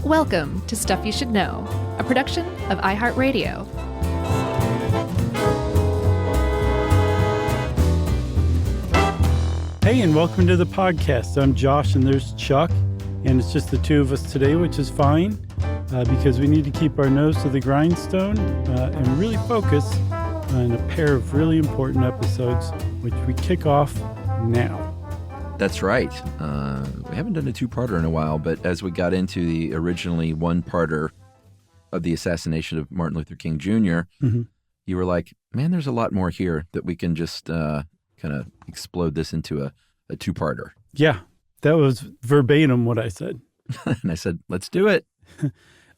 Welcome to Stuff You Should Know, a production of iHeartRadio. Hey, and welcome to the podcast. I'm Josh, and there's Chuck, and it's just the two of us today, which is fine because we need to keep our nose to the grindstone and really focus on a pair of really important episodes, which we kick off now. That's right. We haven't done a two-parter in a while, but as we got into the originally one-parter of the assassination of Martin Luther King Jr., you were like, man, there's a lot more here that we can just kind of explode this into a two-parter. Yeah, that was verbatim what I said. And I said, let's do it.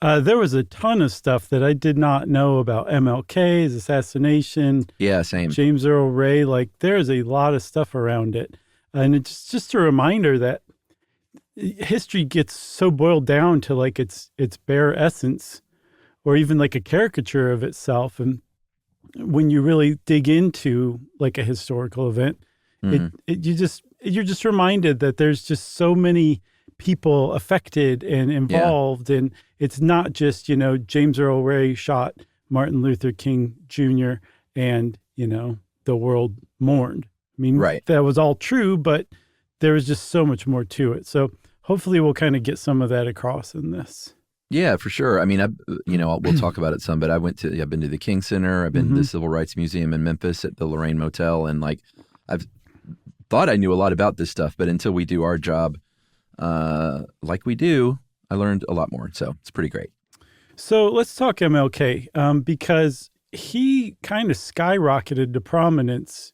There was a ton of stuff that I did not know about MLK's assassination. Yeah, same. James Earl Ray, like there's a lot of stuff around it. And it's just a reminder that history gets so boiled down to like its bare essence, or even like a caricature of itself. And when you really dig into like a historical event, you're just reminded that there's just so many people affected and involved, and it's not just, James Earl Ray shot Martin Luther King Jr. and, the world mourned. I mean, right. That was all true, but there was just so much more to it. So hopefully we'll kind of get some of that across in this. Yeah, for sure. I mean, we'll talk about it some, but I've been to the King Center. I've been to the Civil Rights Museum in Memphis at the Lorraine Motel. And I've thought I knew a lot about this stuff, but until we do our job like we do, I learned a lot more. So it's pretty great. So let's talk MLK because he kind of skyrocketed to prominence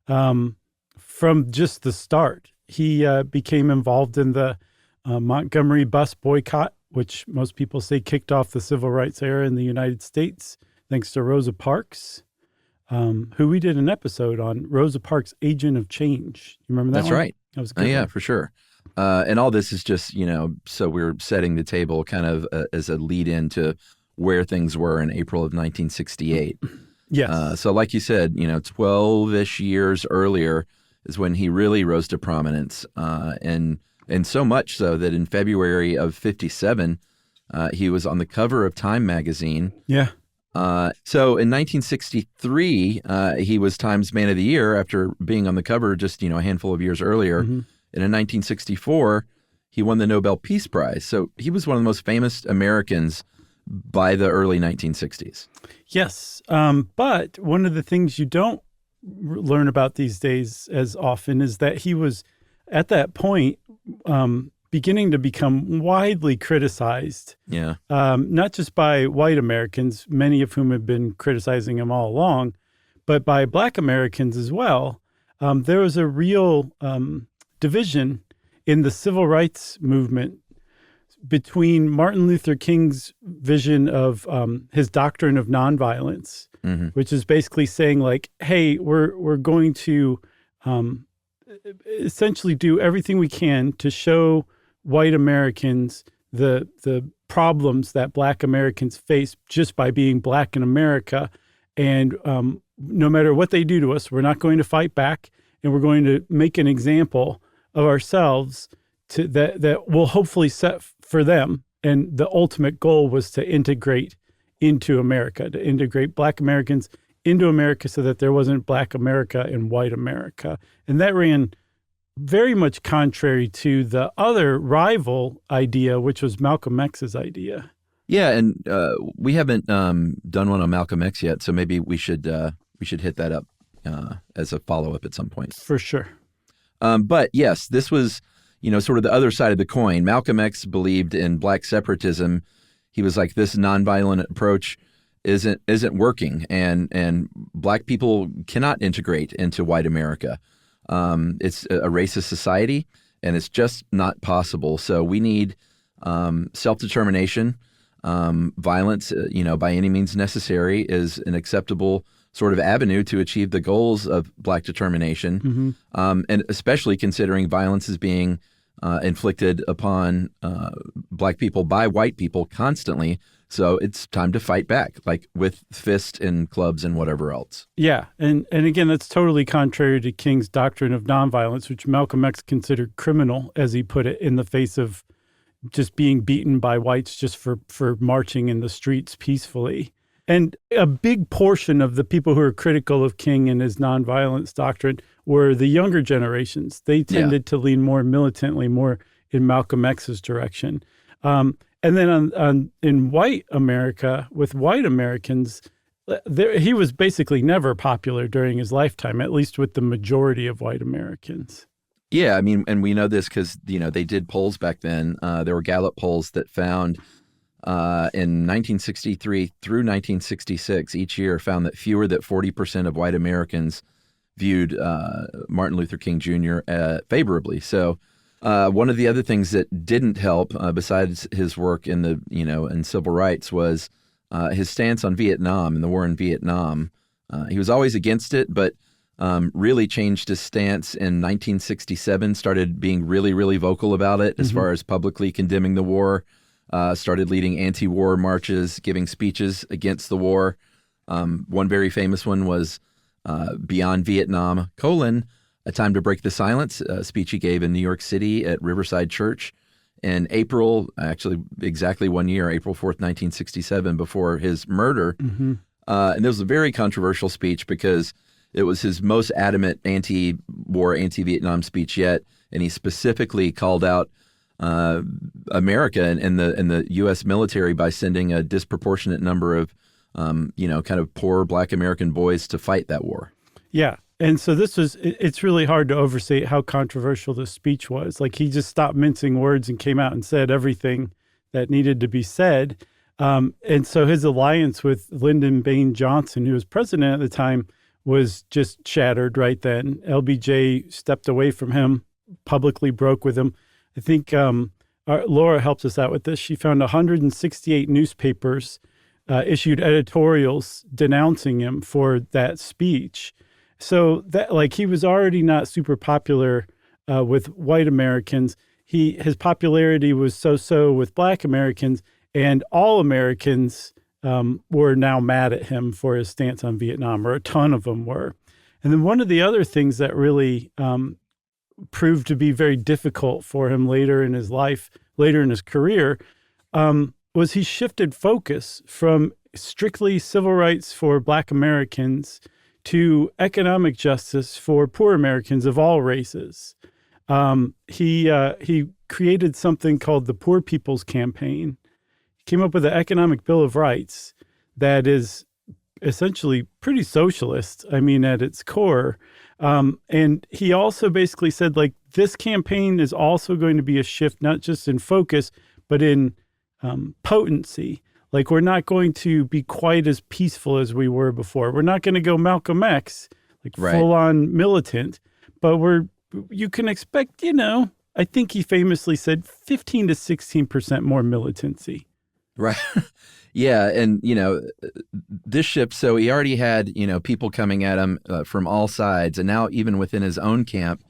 from just the start. He became involved in the Montgomery bus boycott, which most people say kicked off the civil rights era in the United States, thanks to Rosa Parks, who we did an episode on, Rosa Parks, Agent of Change. You remember that? That's one? right. That was good. Yeah, for sure. And all this is just, so we're setting the table kind of as a lead in to where things were in April of 1968. Yes. So like you said, 12-ish years earlier is when he really rose to prominence. And so much so that in February of 57, he was on the cover of Time magazine. Yeah. So in 1963, he was Time's Man of the Year after being on the cover just, a handful of years earlier. And in 1964, he won the Nobel Peace Prize. So he was one of the most famous Americans by the early 1960s. Yes. But one of the things you don't learn about these days as often is that he was at that point beginning to become widely criticized. Yeah. Not just by white Americans, many of whom have been criticizing him all along, but by Black Americans as well. There was a real division in the civil rights movement between Martin Luther King's vision of his doctrine of nonviolence, which is basically saying like, hey, we're going to essentially do everything we can to show white Americans the problems that Black Americans face just by being Black in America. And no matter what they do to us, we're not going to fight back, and we're going to make an example of ourselves that will hopefully set for them. And the ultimate goal was to integrate into America, to integrate Black Americans into America so that there wasn't Black America and white America. And that ran very much contrary to the other rival idea, which was Malcolm X's idea. Yeah, and we haven't done one on Malcolm X yet, so maybe we should hit that up as a follow-up at some point. For sure. But yes, this was sort of the other side of the coin. Malcolm X believed in Black separatism. He was like, this nonviolent approach isn't working, and Black people cannot integrate into white America. It's a racist society, and it's just not possible. So we need self-determination. Violence, by any means necessary, is an acceptable sort of avenue to achieve the goals of Black determination, and especially considering violence is being inflicted upon Black people by white people constantly. So it's time to fight back, like with fists and clubs and whatever else. Yeah. And again, that's totally contrary to King's doctrine of nonviolence, which Malcolm X considered criminal, as he put it, in the face of just being beaten by whites just for marching in the streets peacefully. And a big portion of the people who are critical of King and his nonviolence doctrine were the younger generations. They tended to lean more militantly, more in Malcolm X's direction. And then in white America, with white Americans, he was basically never popular during his lifetime, at least with the majority of white Americans. Yeah, I mean, and we know this because, they did polls back then. There were Gallup polls that found in 1963 through 1966, each year found that fewer than 40% of white Americans viewed Martin Luther King Jr. Favorably. So one of the other things that didn't help, besides his work in the in civil rights, was his stance on Vietnam and the war in Vietnam. He was always against it, but really changed his stance in 1967. Started being really, really vocal about it as far as publicly condemning the war. Started leading anti-war marches, giving speeches against the war. One very famous one was Beyond Vietnam, A Time to Break the Silence, a speech he gave in New York City at Riverside Church in April, actually exactly 1 year, April 4th, 1967, before his murder. And it was a very controversial speech because it was his most adamant anti-war, anti-Vietnam speech yet, and he specifically called out America and the U.S. military by sending a disproportionate number of, kind of poor Black American boys to fight that war. Yeah. And so it's really hard to overstate how controversial this speech was. Like, he just stopped mincing words and came out and said everything that needed to be said. And so his alliance with Lyndon Baines Johnson, who was president at the time, was just shattered right then. LBJ stepped away from him, publicly broke with him. I think Laura helps us out with this. She found 168 newspapers issued editorials denouncing him for that speech. So that, like, he was already not super popular with white Americans. His popularity was so-so with Black Americans, and all Americans were now mad at him for his stance on Vietnam, or a ton of them were. And then one of the other things that really proved to be very difficult for him later in his life, later in his career, was he shifted focus from strictly civil rights for Black Americans to economic justice for poor Americans of all races. He created something called the Poor People's Campaign. He came up with an economic bill of rights that is essentially pretty socialist, I mean, at its core. And he also basically said, like, this campaign is also going to be a shift, not just in focus, but in potency. Like, we're not going to be quite as peaceful as we were before. We're not going to go Malcolm X, like full on militant, but you can expect, I think he famously said 15 to 16% more militancy. Right. Yeah. And, this shift, so he already had, people coming at him from all sides. And now even within his own camp,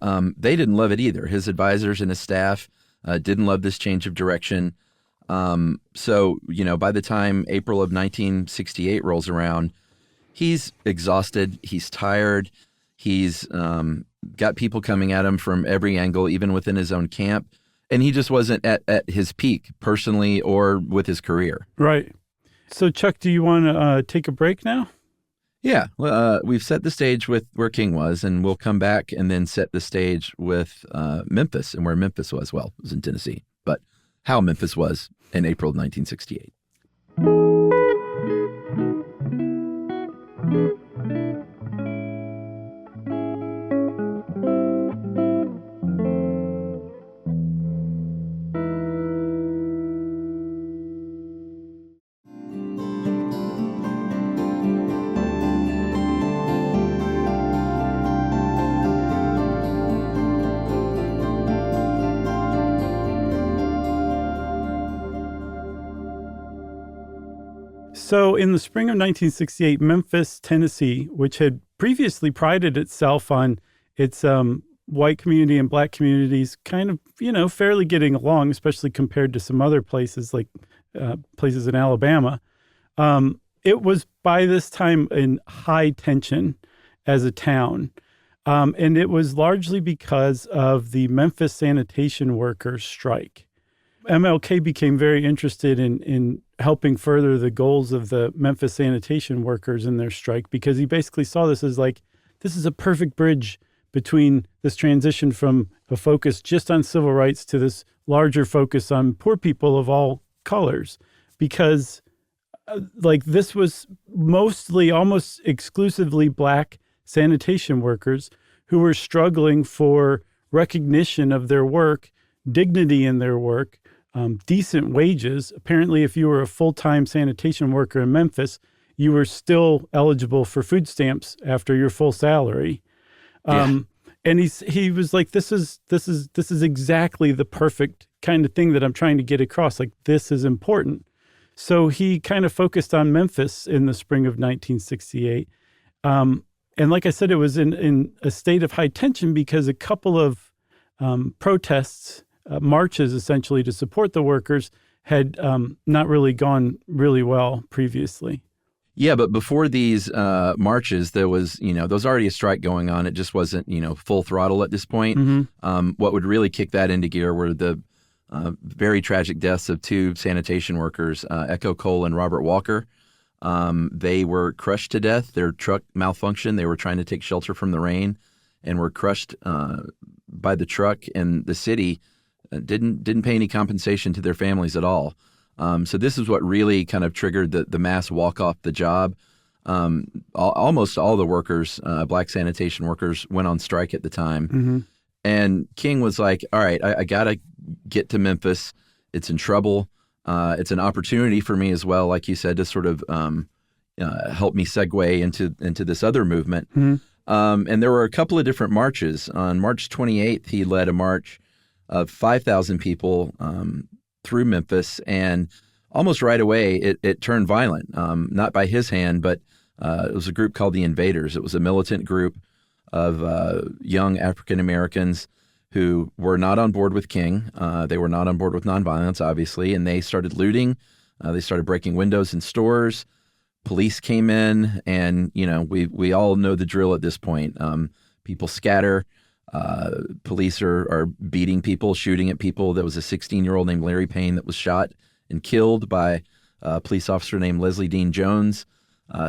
they didn't love it either. His advisors and his staff didn't love this change of direction. So, by the time April of 1968 rolls around, he's exhausted, he's tired, he's got people coming at him from every angle, even within his own camp. And he just wasn't at his peak personally or with his career. Right. So, Chuck, do you want to take a break now? Yeah. Well, we've set the stage with where King was, and we'll come back and then set the stage with Memphis and where Memphis was. Well, it was in Tennessee, but how Memphis was in April of 1968. So in the spring of 1968, Memphis, Tennessee, which had previously prided itself on its white community and Black communities kind of, fairly getting along, especially compared to some other places like places in Alabama, it was by this time in high tension as a town. And it was largely because of the Memphis sanitation workers strike. MLK became very interested in helping further the goals of the Memphis sanitation workers in their strike, because he basically saw this as like, this is a perfect bridge between this transition from a focus just on civil rights to this larger focus on poor people of all colors. Because like this was mostly, almost exclusively Black sanitation workers who were struggling for recognition of their work, dignity in their work, decent wages. Apparently, if you were a full-time sanitation worker in Memphis, you were still eligible for food stamps after your full salary. And he was like, this is exactly the perfect kind of thing that I'm trying to get across. Like, this is important. So he kind of focused on Memphis in the spring of 1968. And like I said, it was in a state of high tension because a couple of protests, marches essentially to support the workers, had not really gone really well previously. Yeah, but before these marches, there was, there was already a strike going on. It just wasn't, full throttle at this point. Mm-hmm. What would really kick that into gear were the very tragic deaths of two sanitation workers, Echo Cole and Robert Walker. They were crushed to death. Their truck malfunctioned. They were trying to take shelter from the rain and were crushed by the truck, and the city didn't pay any compensation to their families at all. So this is what really kind of triggered the mass walk off the job. Almost all the workers, Black sanitation workers, went on strike at the time. Mm-hmm. And King was like, all right, I got to get to Memphis. It's in trouble. It's an opportunity for me as well, like you said, to sort of help me segue into this other movement. Mm-hmm. And there were a couple of different marches. On March 28th, he led a march of 5,000 people through Memphis, and almost right away it turned violent. Not by his hand, but it was a group called the Invaders. It was a militant group of young African Americans who were not on board with King. They were not on board with nonviolence, obviously, and they started looting. They started breaking windows in stores. Police came in, and we all know the drill at this point. People scatter. Police are beating people, shooting at people. There was a 16-year-old named Larry Payne that was shot and killed by a police officer named Leslie Dean Jones.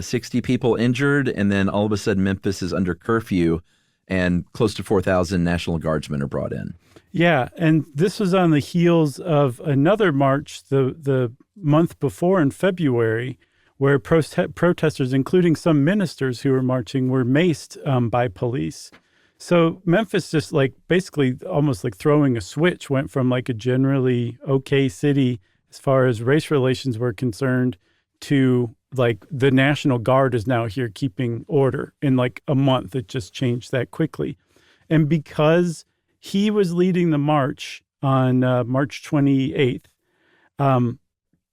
60 people injured, and then all of a sudden Memphis is under curfew, and close to 4,000 National Guardsmen are brought in. Yeah, and this was on the heels of another march the month before in February, where protesters, including some ministers who were marching, were maced by police. So Memphis just basically almost like throwing a switch, went from like a generally okay city as far as race relations were concerned to like the National Guard is now here keeping order in like a month. It just changed that quickly. And because he was leading the march on March 28th,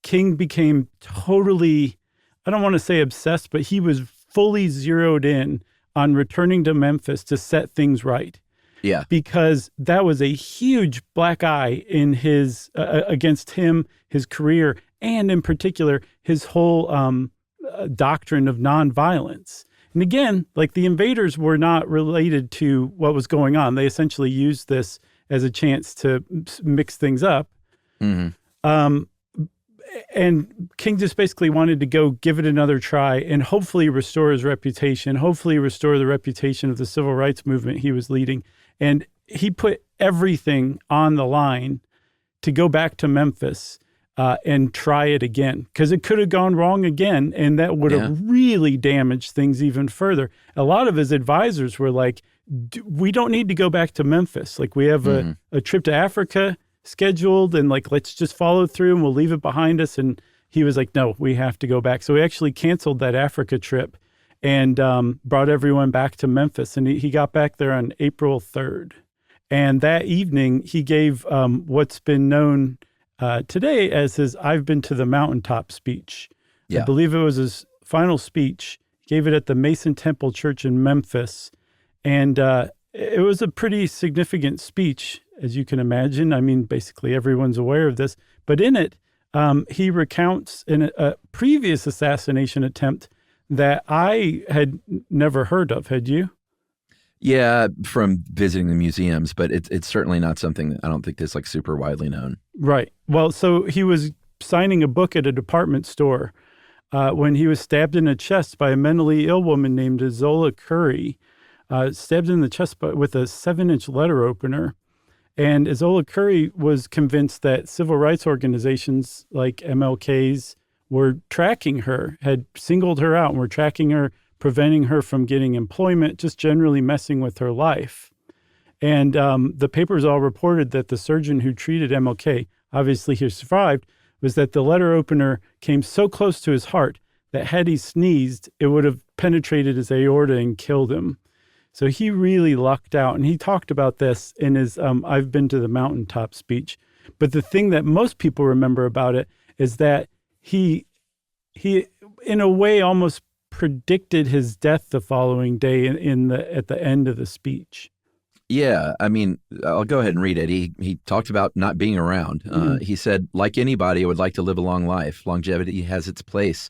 King became totally, I don't want to say obsessed, but he was fully zeroed in on returning to Memphis to set things right. Yeah. Because that was a huge black eye in his against him, his career, and in particular, his whole doctrine of nonviolence. And again, like the Invaders were not related to what was going on. They essentially used this as a chance to mix things up. Mm-hmm. And King just basically wanted to go give it another try and hopefully restore his reputation, hopefully restore the reputation of the civil rights movement he was leading. And he put everything on the line to go back to Memphis and try it again, because it could have gone wrong again, and that would have really damaged things even further. A lot of his advisors were like, we don't need to go back to Memphis. Like, we have a trip to Africa scheduled, and like, let's just follow through and we'll leave it behind us. And he was like, no, we have to go back. So he actually canceled that Africa trip and brought everyone back to Memphis. And he got back there on April 3rd. And that evening, he gave what's been known today as his "I've Been to the Mountaintop" speech. Yeah. I believe it was his final speech. He gave it at the Mason Temple Church in Memphis. And it was a pretty significant speech, as you can imagine. I mean, basically everyone's aware of this. But in it, he recounts in a previous assassination attempt that I had never heard of. Had you? Yeah, from visiting the museums, but it's certainly not something that I don't think that's like super widely known. Right. Well, so he was signing a book at a department store when he was stabbed in the chest by a mentally ill woman named Zola Curry, stabbed in the chest with a 7-inch letter opener. And Zola Curry was convinced that civil rights organizations like MLK's were tracking her, had singled her out and were tracking her, preventing her from getting employment, just generally messing with her life. And the papers all reported that the surgeon who treated MLK, obviously he survived, was that the letter opener came so close to his heart that had he sneezed, it would have penetrated his aorta and killed him. So he really lucked out. And he talked about this in his I've Been to the Mountaintop speech. But the thing that most people remember about it is that he in a way almost predicted his death the following day at the end of the speech. Yeah, I mean, I'll go ahead and read it. He talked about not being around. He said, like anybody, I would like to live a long life. Longevity has its place,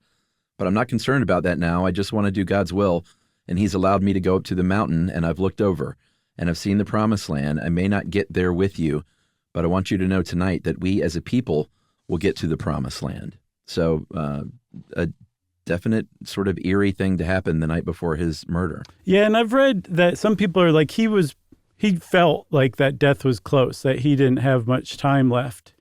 but I'm not concerned about that now. I just want to do God's will, and he's allowed me to go up to the mountain, and I've looked over, and I've seen the promised land. I may not get there with you, but I want you to know tonight that we as a people will get to the promised land. So a definite sort of eerie thing to happen the night before his murder. Yeah, and I've read that some people are like, he felt like that death was close, that he didn't have much time left.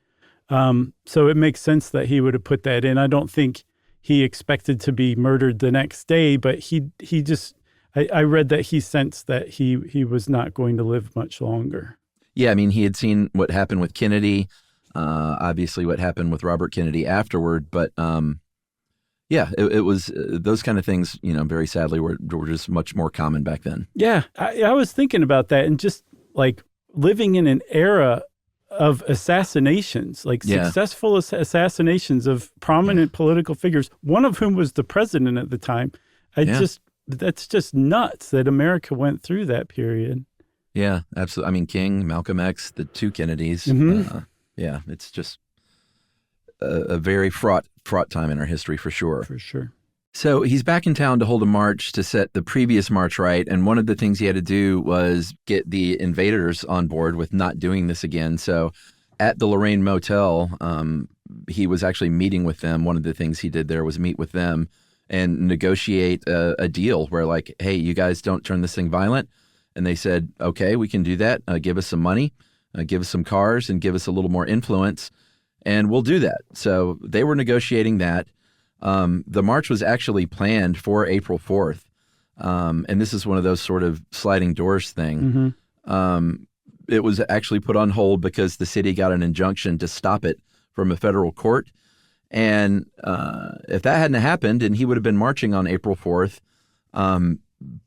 So it makes sense that he would have put that in. I don't think he expected to be murdered the next day, but he just, I read that he sensed that he was not going to live much longer. Yeah, I mean, he had seen what happened with Kennedy, obviously what happened with Robert Kennedy afterward, but yeah, it was those kind of things, very sadly were just much more common back then. Yeah, I was thinking about that, and just like living in an era of assassinations, like successful assassinations of prominent political figures, one of whom was the president at the time. That's just nuts that America went through that period. Yeah, absolutely. I mean, King, Malcolm X, the two Kennedys. Yeah, it's just a very fraught time in our history for sure. For sure. So he's back in town to hold a march to set the previous march right. And one of the things he had to do was get the invaders on board with not doing this again. So at the Lorraine Motel, he was actually meeting with them. One of the things he did there was meet with them and negotiate a deal where like, hey, you guys don't turn this thing violent. And they said, okay, we can do that. Give us some money, give us some cars, and give us a little more influence, and we'll do that. So they were negotiating that. The march was actually planned for April 4th. And this is one of those sort of sliding doors thing. It was actually put on hold because the city got an injunction to stop it from a federal court. And if that hadn't happened and he would have been marching on April 4th,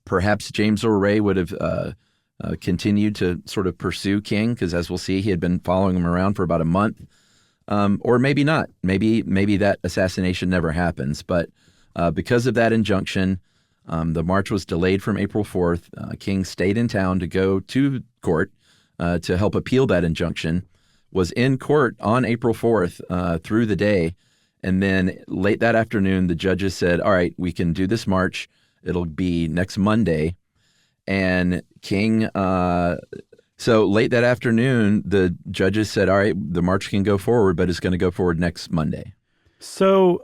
perhaps James Earl Ray would have continued to sort of pursue King, because as we'll see, he had been following him around for about a month. Or maybe not. Maybe that assassination never happens. But because of that injunction, the march was delayed from April 4th. King stayed in town to go to court to help appeal that injunction, was in court on April 4th through the day. And then late that afternoon, the judges said, all right, we can do this march. It'll be next Monday. And King... So late that afternoon, the judges said, all right, the march can go forward, but it's going to go forward next Monday. So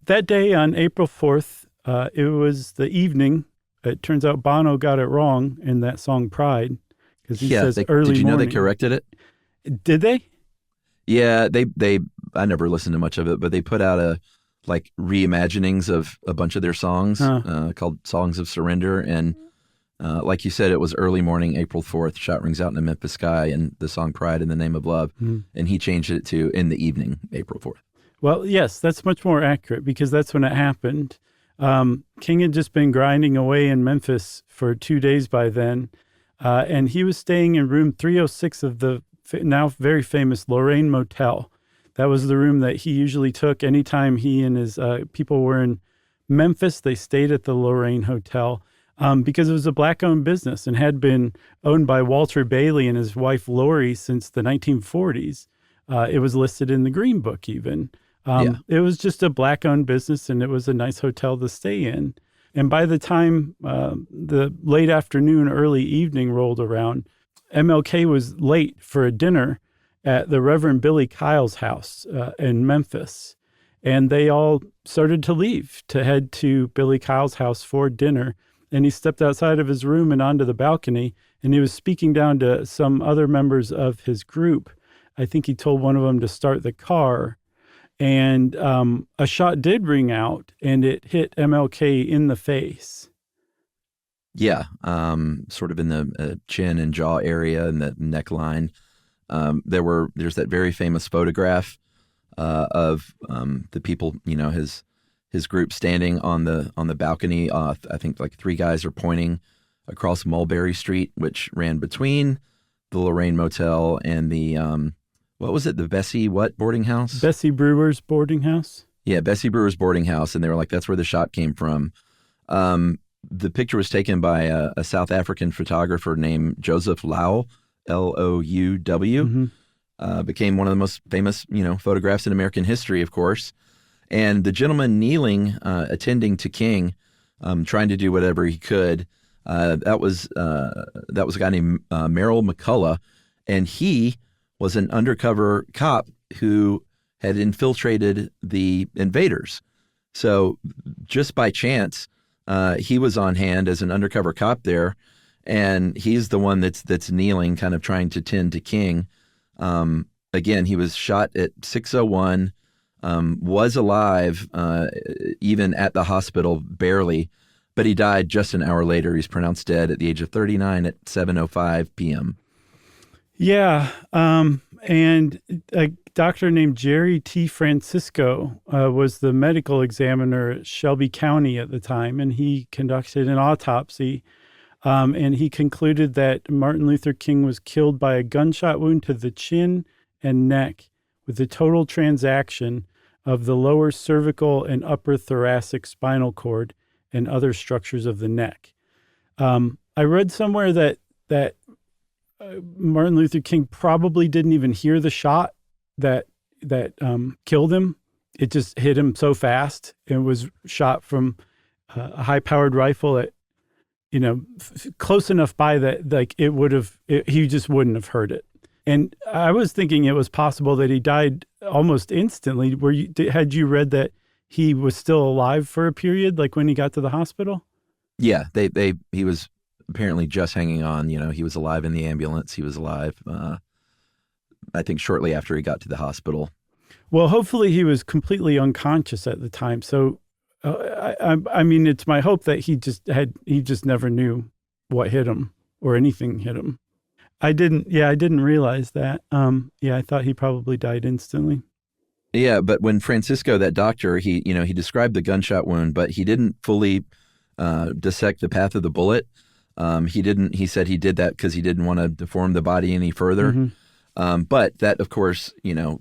that day on April 4th, it was the evening. It turns out Bono got it wrong in that song Pride, because he says early morning. Did you know they corrected it? Did they? Yeah, they. I never listened to much of it, but they put out reimaginings of a bunch of their songs called Songs of Surrender. And like you said, it was early morning, April 4th, shot rings out in the Memphis sky, and the song Pride in the Name of Love. And he changed it to in the evening, April 4th. Well, yes, that's much more accurate because that's when it happened. King had just been grinding away in Memphis for 2 days by then, and he was staying in room 306 of the now very famous Lorraine Motel. That was the room that he usually took anytime he and his people were in Memphis. They stayed at the Lorraine Hotel. Because it was a black-owned business and had been owned by Walter Bailey and his wife Lori since the 1940s. It was listed in the Green Book even. It was just a black-owned business, and it was a nice hotel to stay in. And by the time the late afternoon, early evening rolled around, MLK was late for a dinner at the Reverend Billy Kyle's house in Memphis. And they all started to leave to head to Billy Kyle's house for dinner. And he stepped outside of his room and onto the balcony, and he was speaking down to some other members of his group. I think he told one of them to start the car. And a shot did ring out, and it hit MLK in the face. Yeah, sort of in the chin and jaw area and the neckline. There's that very famous photograph of the people, his group standing on the balcony. I think like three guys are pointing across Mulberry Street, which ran between the Lorraine Motel and the what was it? The Bessie boarding house? Bessie Brewer's boarding house. Yeah, Bessie Brewer's boarding house, and they were like, that's where the shot came from. The picture was taken by a South African photographer named Joseph Louw, L-O-U-W. Mm-hmm. Became one of the most famous, photographs in American history, of course. And the gentleman kneeling, attending to King, trying to do whatever he could, that was a guy named Merrill McCullough, and he was an undercover cop who had infiltrated the invaders. So just by chance, he was on hand as an undercover cop there, and he's the one that's kneeling, kind of trying to tend to King. Again, he was shot at 6:01, was alive even at the hospital, barely, but he died just an hour later. He's pronounced dead at the age of 39 at 7:05 p.m. Yeah, and a doctor named Jerry T. Francisco was the medical examiner at Shelby County at the time, and he conducted an autopsy, and he concluded that Martin Luther King was killed by a gunshot wound to the chin and neck with a total transaction of the lower cervical and upper thoracic spinal cord and other structures of the neck. I read somewhere that Martin Luther King probably didn't even hear the shot that killed him. It just hit him so fast. It was shot from a high-powered rifle at, close enough by that, like he just wouldn't have heard it. And I was thinking it was possible that he died almost instantly. Had you read that he was still alive for a period, like when he got to the hospital? Yeah, he was apparently just hanging on. He was alive in the ambulance. He was alive, I think, shortly after he got to the hospital. Well, hopefully he was completely unconscious at the time. So, I mean, it's my hope that he just never knew what hit him or anything hit him. I didn't realize that. I thought he probably died instantly. Yeah, but when Francisco, that doctor, he described the gunshot wound, but he didn't fully dissect the path of the bullet. He said he did that because he didn't want to deform the body any further. Mm-hmm. But that, of course,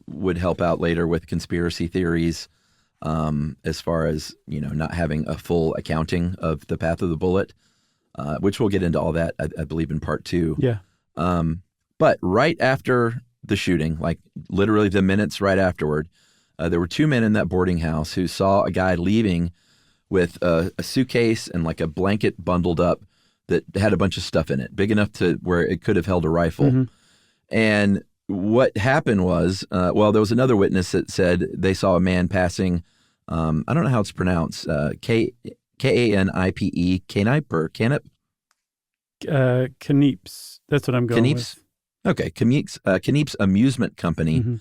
would help out later with conspiracy theories, as far as, not having a full accounting of the path of the bullet, which we'll get into all that, I believe, in part 2. Yeah. But right after the shooting, like literally the minutes right afterward, there were 2 men in that boarding house who saw a guy leaving with a suitcase and like a blanket bundled up that had a bunch of stuff in it, big enough to where it could have held a rifle. Mm-hmm. And what happened was, there was another witness that said they saw a man passing, I don't know how it's pronounced, K-A-N-I-P-E, Kanipe or Canip? Kanipe's. That's what I'm going with. Okay, Kanipe's Amusement Company, mm-hmm.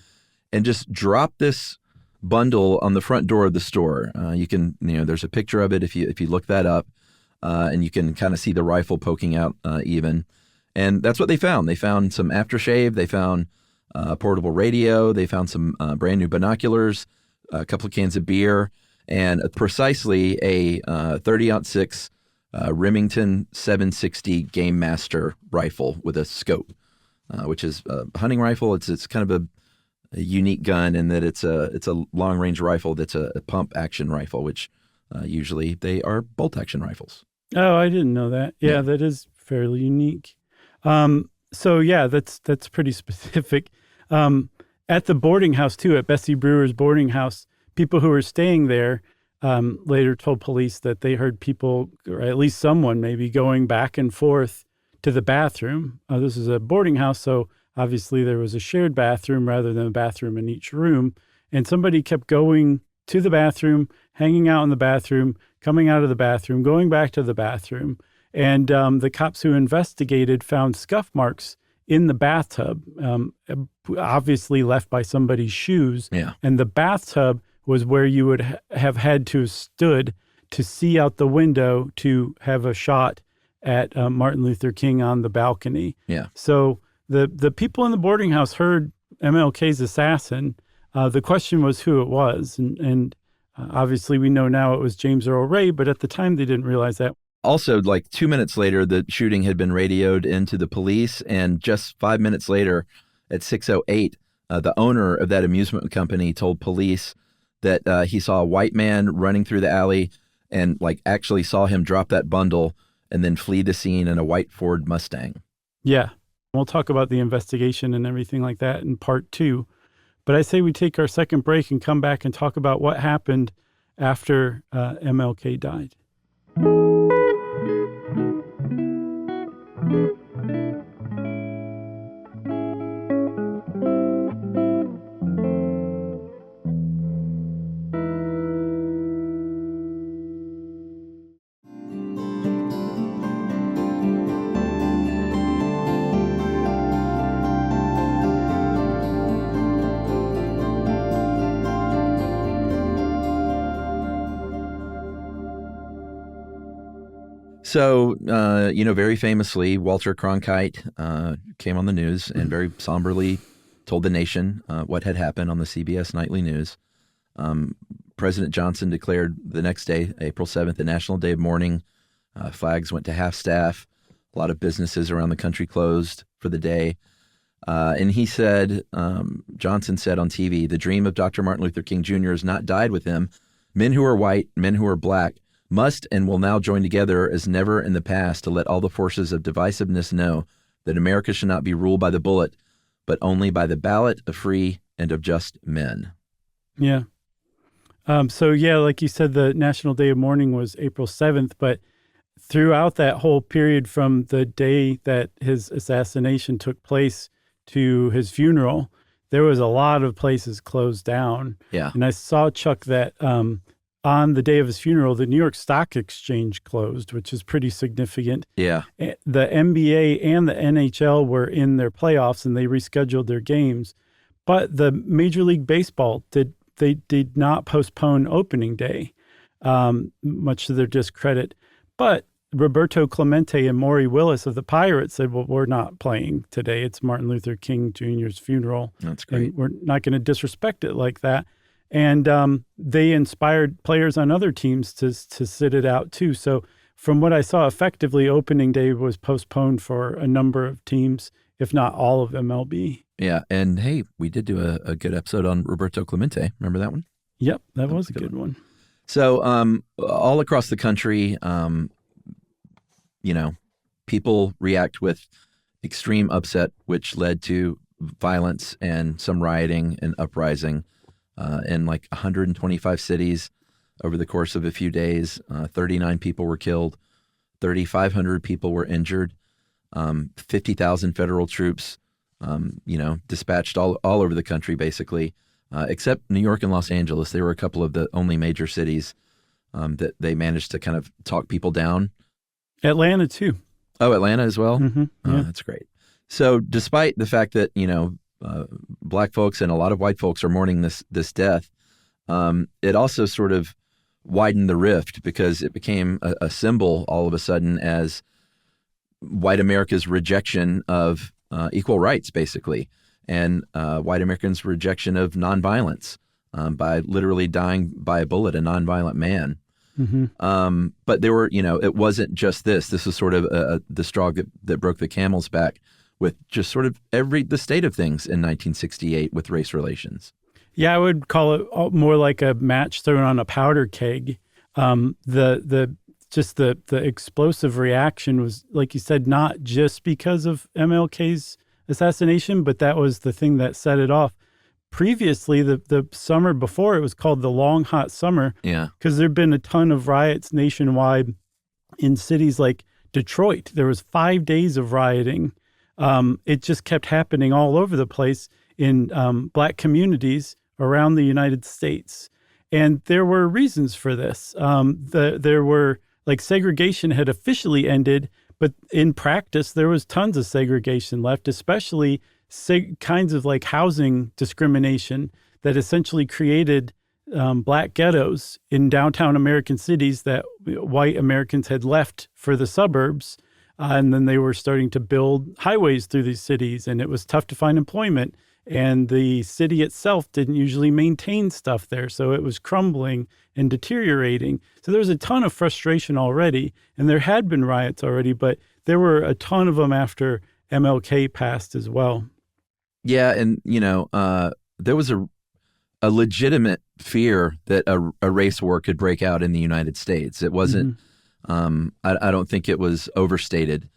and just dropped this bundle on the front door of the store. You can, there's a picture of it if you look that up. And you can kind of see the rifle poking out even. And that's what they found. They found some aftershave. They found a portable radio. They found some brand new binoculars, a couple of cans of beer, and precisely a 30-06 Remington 760 Game Master rifle with a scope, which is a hunting rifle. It's kind of a unique gun in that it's a long-range rifle that's a pump action rifle, which usually they are bolt action rifles. Oh, I didn't know that. Yeah, that is fairly unique. So yeah, that's pretty specific. At the boarding house too, at Bessie Brewer's boarding house, people who were staying there later told police that they heard people, or at least someone maybe, going back and forth to the bathroom. This is a boarding house, so obviously there was a shared bathroom rather than a bathroom in each room. And somebody kept going to the bathroom, hanging out in the bathroom, coming out of the bathroom, going back to the bathroom. And the cops who investigated found scuff marks in the bathtub, obviously left by somebody's shoes. Yeah. And the bathtub was where you would have had to have stood to see out the window to have a shot at Martin Luther King on the balcony. Yeah. So the people in the boarding house heard MLK's assassin. The question was who it was. And obviously we know now it was James Earl Ray, but at the time they didn't realize that. Also, like 2 minutes later, the shooting had been radioed into the police. And just 5 minutes later, at 6:08, the owner of that amusement company told police that he saw a white man running through the alley and like actually saw him drop that bundle and then flee the scene in a white Ford Mustang. Yeah. We'll talk about the investigation and everything like that in part 2. But I say we take our second break and come back and talk about what happened after MLK died. So, very famously, Walter Cronkite came on the news and very somberly told the nation what had happened on the CBS Nightly News. President Johnson declared the next day, April 7th, a national day of mourning. Flags went to half-staff. A lot of businesses around the country closed for the day. And he said, Johnson said on TV, the dream of Dr. Martin Luther King Jr. has not died with him. Men who are white, men who are black, must and will now join together as never in the past to let all the forces of divisiveness know that America should not be ruled by the bullet, but only by the ballot of free and of just men. Yeah. Like you said, the National Day of Mourning was April 7th, but throughout that whole period from the day that his assassination took place to his funeral, there was a lot of places closed down. Yeah. And I saw, Chuck, that on the day of his funeral, the New York Stock Exchange closed, which is pretty significant. Yeah. The NBA and the NHL were in their playoffs and they rescheduled their games. But the Major League Baseball did not postpone opening day, much to their discredit. But Roberto Clemente and Maury Willis of the Pirates said, well, we're not playing today. It's Martin Luther King Jr.'s funeral. That's great. And we're not going to disrespect it like that. And they inspired players on other teams to sit it out too. So from what I saw, effectively, opening day was postponed for a number of teams, if not all of MLB. Yeah. And hey, we did do a good episode on Roberto Clemente. Remember that one? Yep, that was a good one. So all across the country, people react with extreme upset, which led to violence and some rioting and uprising in like 125 cities over the course of a few days. 39 people were killed, 3,500 people were injured, 50,000 federal troops, dispatched all over the country, basically, except New York and Los Angeles. They were a couple of the only major cities that they managed to kind of talk people down. Atlanta, too. Oh, Atlanta as well? Mm-hmm. Yeah. That's great. So despite the fact that, black folks and a lot of white folks are mourning this death, it also sort of widened the rift because it became a symbol all of a sudden as white America's rejection of equal rights, basically, and white Americans' rejection of nonviolence by literally dying by a bullet, a nonviolent man. Mm-hmm. But there were, it wasn't just this. This was sort of the straw that broke the camel's back with just sort of the state of things in 1968 with race relations. Yeah, I would call it more like a match thrown on a powder keg. The explosive reaction was, like you said, not just because of MLK's assassination, but that was the thing that set it off. previously, the summer before, it was called the Long Hot Summer. Yeah. Because there'd been a ton of riots nationwide in cities like Detroit. There was 5 days of rioting. It just kept happening all over the place in Black communities around the United States. And there were reasons for this. There were, like, segregation had officially ended, but in practice, there was tons of segregation left, especially kinds of like housing discrimination that essentially created Black ghettos in downtown American cities that white Americans had left for the suburbs. And then they were starting to build highways through these cities, and it was tough to find employment. And the city itself didn't usually maintain stuff there, so it was crumbling and deteriorating. So there was a ton of frustration already, and there had been riots already, but there were a ton of them after MLK passed as well. Yeah, and there was a legitimate fear that a race war could break out in the United States. It wasn't. I don't think it was overstated.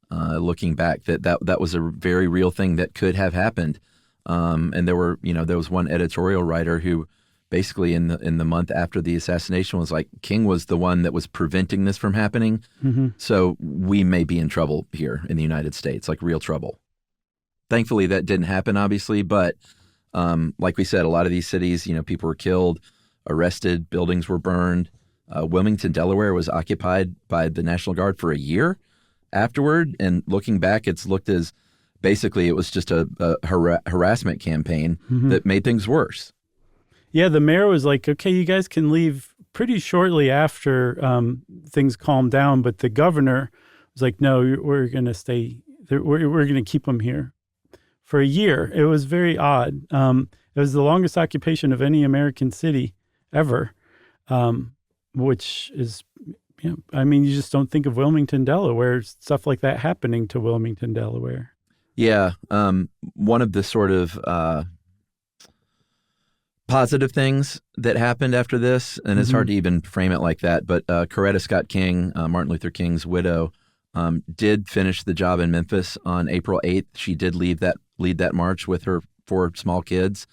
Looking back, that was a very real thing that could have happened. And there was one editorial writer who basically in the month after the assassination was like, King was the one that was preventing this from happening. So we may be in trouble here in the United States, like real trouble. Thankfully, that didn't happen, obviously. But like we said, a lot of these cities, people were killed, arrested, buildings were burned. Wilmington, Delaware was occupied by the National Guard for a year afterward. And looking back, it's looked as basically it was just a harassment campaign that made things worse. Yeah, the mayor was like, okay, you guys can leave pretty shortly after things calmed down. But the governor was like, no, we're going to stay. We're going to keep them here for a year. It was very odd. It was the longest occupation of any American city ever, which is, you just don't think of Wilmington, Delaware, stuff like that happening to Wilmington, Delaware. Yeah. One of the sort of positive things that happened after this, and it's hard to even frame it like that, but Coretta Scott King, Martin Luther King's widow, did finish the job in Memphis on April 8th. She did lead that march with her 4 small kids,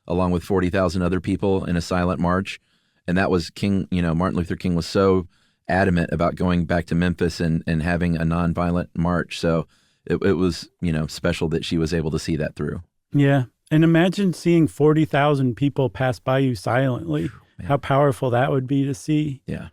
along with 40,000 other people in a silent march. And that was King, Martin Luther King was so adamant about going back to Memphis and having a nonviolent march. So it was, special that she was able to see that through. Yeah. And imagine seeing 40,000 people pass by you silently. Man. How powerful that would be to see. Yeah.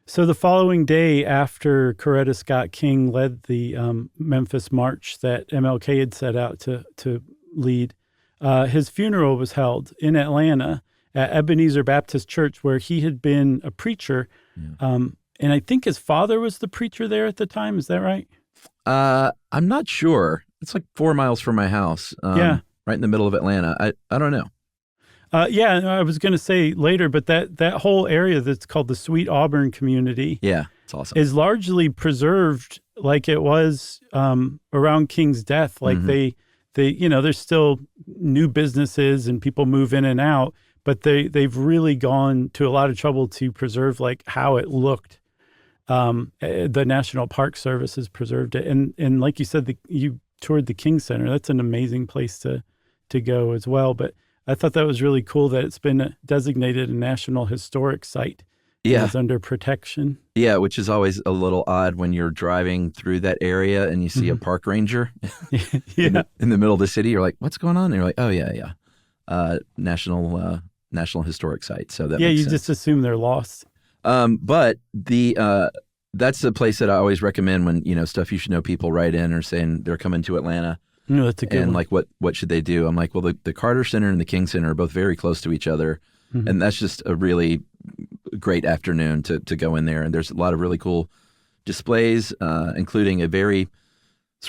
So the following day after Coretta Scott King led the Memphis march that MLK had set out to lead, his funeral was held in Atlanta at Ebenezer Baptist Church, where he had been a preacher. Yeah. And I think his father was the preacher there at the time. Is that right? I'm not sure. It's like 4 miles from my house. Right in the middle of Atlanta. I don't know. I was going to say later, but that whole area that's called the Sweet Auburn community. Yeah, it's awesome. Is largely preserved like it was around King's death. Like they there's still new businesses and people move in and out, but they've really gone to a lot of trouble to preserve like how it looked. The National Park Service has preserved it, and like you said, you toured the King Center. That's an amazing place to go as well. But I thought that was really cool that it's been designated a National Historic Site. Yeah, it's under protection. Yeah, which is always a little odd when you're driving through that area and you see a park ranger in the middle of the city. You're like, "What's going on?" And you're like, "Oh yeah, National Historic Site." So that makes sense. Just assume they're lost. But that's the place that I always recommend when, stuff you should know people write in or saying they're coming to Atlanta. No, that's a good one. Like, what should they do? I'm like, well, the Carter Center and the King Center are both very close to each other. And that's just a really great afternoon to go in there. And there's a lot of really cool displays, including a very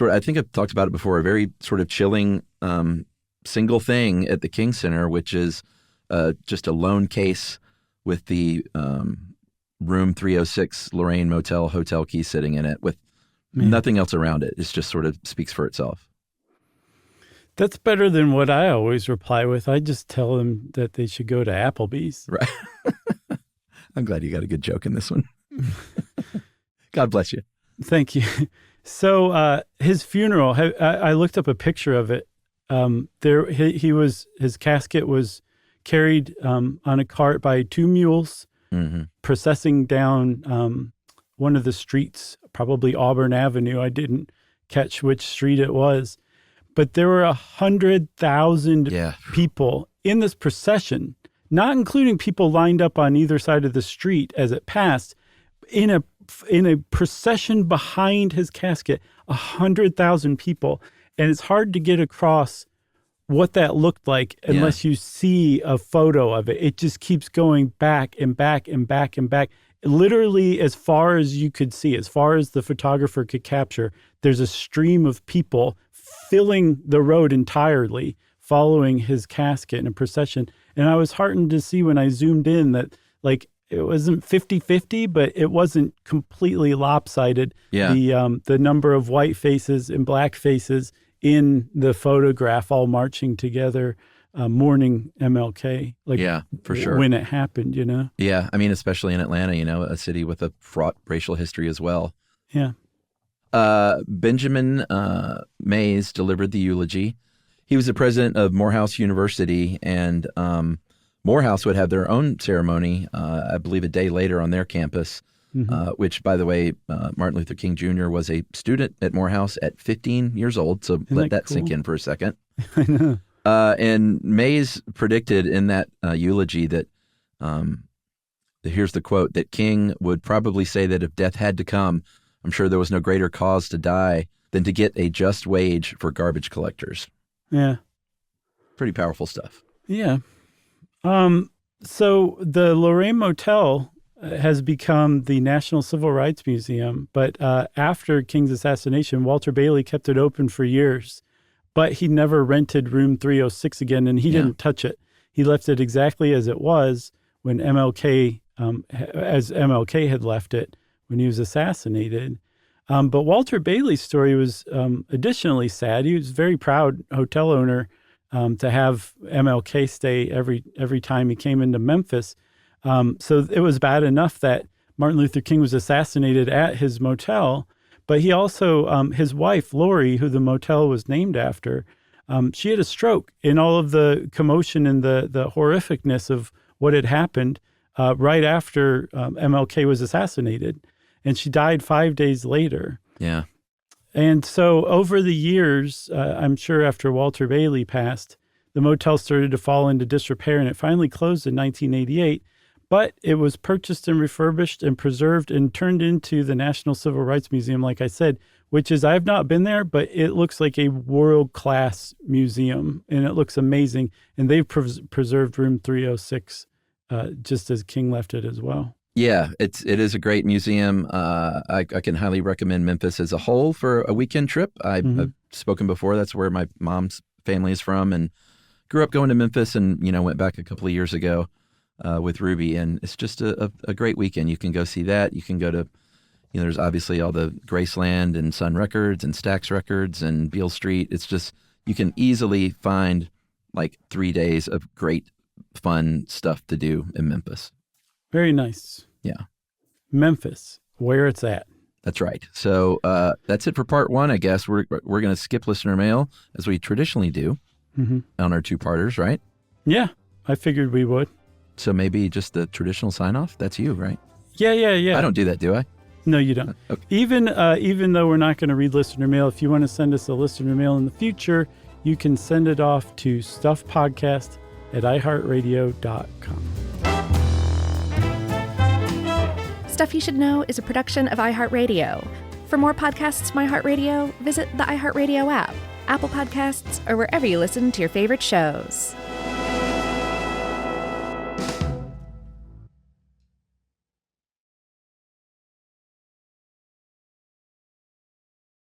I think I've talked about it before, a very sort of chilling single thing at the King Center, which is just a lone case with the room 306 Lorraine Motel hotel key sitting in it with nothing else around it. It just sort of speaks for itself. That's better than what I always reply with. I just tell them that they should go to Applebee's. Right. I'm glad you got a good joke in this one. God bless you. Thank you. So his funeral, I looked up a picture of it. His casket was carried on a cart by 2 mules, processing down one of the streets, probably Auburn Avenue. I didn't catch which street it was, but there were 100,000 people in this procession, not including people lined up on either side of the street as it passed, in a procession behind his casket, 100,000 people. And it's hard to get across what that looked like unless you see a photo of it. It just keeps going back and back and back and back. Literally as far as you could see, as far as the photographer could capture, there's a stream of people filling the road entirely, following his casket in a procession. And I was heartened to see when I zoomed in that, like, it wasn't 50-50, but it wasn't completely lopsided. The number of white faces and black faces in the photograph all marching together, mourning MLK. For sure. When it happened, you know? Yeah, I mean, especially in Atlanta, you know, a city with a fraught racial history as well. Yeah. Benjamin Mays delivered the eulogy. He was the president of Morehouse University, and Morehouse would have their own ceremony, I believe a day later on their campus, which, by the way, Martin Luther King Jr. was a student at Morehouse at 15 years old, so let that sink in for a second. I know. And Mays predicted in that eulogy that, here's the quote, that King would probably say that if death had to come, I'm sure there was no greater cause to die than to get a just wage for garbage collectors. Yeah. Pretty powerful stuff. Yeah. So the Lorraine Motel has become the National Civil Rights Museum, but after King's assassination, Walter Bailey kept it open for years, but he never rented room 306 again, and he didn't touch it. He left it exactly as it was when MLK had left it when he was assassinated. But Walter Bailey's story was additionally sad. He was a very proud hotel owner to have MLK stay every time he came into Memphis. So it was bad enough that Martin Luther King was assassinated at his motel, but he also, his wife, Lori, who the motel was named after, she had a stroke in all of the commotion and the horrificness of what had happened right after MLK was assassinated. And she died 5 days later. Yeah. And so over the years, I'm sure after Walter Bailey passed, the motel started to fall into disrepair, and it finally closed in 1988. But it was purchased and refurbished and preserved and turned into the National Civil Rights Museum, like I said, which is, I've not been there, but it looks like a world-class museum, and it looks amazing. And they've preserved room 306 just as King left it as well. Yeah, it is a great museum. I can highly recommend Memphis as a whole for a weekend trip. I've spoken before. That's where my mom's family is from, and grew up going to Memphis, and went back a couple of years ago with Ruby, and it's just a great weekend. You can go see that. You can go to, there's obviously all the Graceland and Sun Records and Stax Records and Beale Street. It's just, you can easily find like 3 days of great, fun stuff to do in Memphis. Very nice. Yeah. Memphis, where it's at. That's right. So that's it for part one, I guess. We're going to skip listener mail, as we traditionally do on our two-parters, right? Yeah, I figured we would. So maybe just the traditional sign-off? That's you, right? Yeah. I don't do that, do I? No, you don't. Okay. Even though we're not going to read listener mail, if you want to send us a listener mail in the future, you can send it off to stuffpodcast@iheartradio.com. Stuff You Should Know is a production of iHeartRadio. For more podcasts from iHeartRadio, visit the iHeartRadio app, Apple Podcasts, or wherever you listen to your favorite shows.